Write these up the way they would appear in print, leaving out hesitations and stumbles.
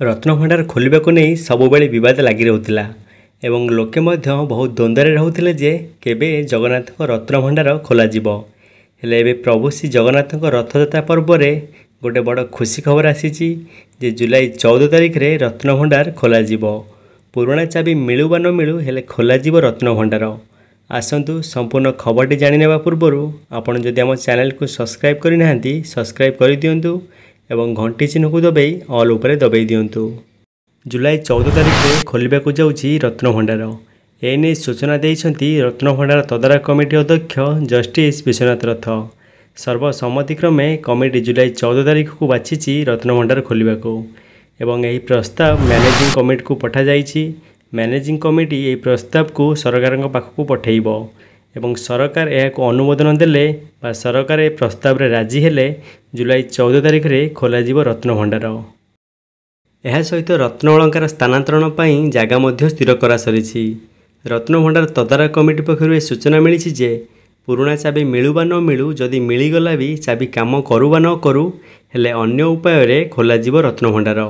रत्नभंडार खोलिबा को नहीं सबुबेले विवाद लगी रहउतिला एवं लोके मध्य बहुत द्वंद्व रहउथिले जे केबे जगन्नाथ रत्नभंडार खोला जिवो। हेले एबे प्रभु श्री जगन्नाथ रथयात्रा पर्व रे गोटे बड़ खुशी खबर आसीची जे जुलाई 14 तारिख रे रत्नभंडार खोला जिवो। पुराणा चाबी मिलू बा न मिलू हेले खोला जिवो रत्नभंडार। आसंतु संपूर्ण खबरटी जानिनेबा पूर्वरु आपण जदि आम चैनल को सब्सक्राइब करि नाहंती सब्सक्राइब करि दियंतु एवं घंटी चिन्ह को दबाई ऑल उपरे दबाई दियंतु। जुलाई 14 तारिख में खोलिबाकू जाउछि रत्नभंडार। एने सूचना देइछंती रत्नभंडार तदारक कमिटी अध्यक्ष जस्टिस विश्वनाथ रथ। सर्वसम्मतिक्रमे कमिटी जुलाई 14 तारिख को बाछिछि रत्नभंडार खोलिबाकू एवं एही प्रस्ताव मैनेजिंग कमिटी को पठा जाइछि। मैनेजिंग कमिटी एही प्रस्ताव को सरकार पाखकू पठेइबो एवं सरकार यह अनुमोदन देले बा सरकार ए प्रस्ताव रे राजी हेले जुलाई 14 तारिख रे खोला जिवो रत्नभंडार। यह सहित रत्न अलंकार स्थानांतरण पई जागा मध्य स्थिर करा सरिछि। रत्नभंडार तदारक कमिटी पक्षरु सूचना मिली जे पुराणा चाबी मिलू बा न मिलू जदि मिलीगला भी चाबी काम करू बा न करू हेले अन्य उपाय रे खोला जिवो रत्नभंडार।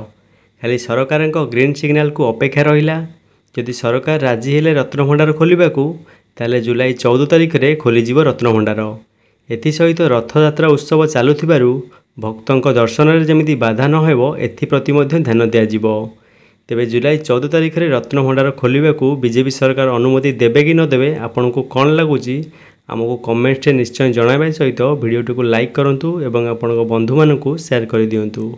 खाली सरकार ग्रीन सिग्नाल को अपेक्षा रहिला। जदि सरकार राजी हेले रत्नभंडार खोलिबाकू ताले जुलाई 14 तारिख रे खोलीजिवो रत्नभंडार। एथिसहित रथयात्रा उत्सव चालुथिबारु भक्तों दर्शन रे जेमिति बाधा न हेबो एथिप्रति मध्य ध्यान दियाजिवो। तेबे जुलाई 14 तारिख रे रत्नभंडार खोलिबाकू बीजेपी सरकार अनुमति देबे कि न देबे आपनकू कोन लागुची आमको कमेंट रे निश्चय जणाइबा सहित वीडियोटी को लाइक करंतु एवं आपनक बंधु मानकू शेयर कर दियंतु।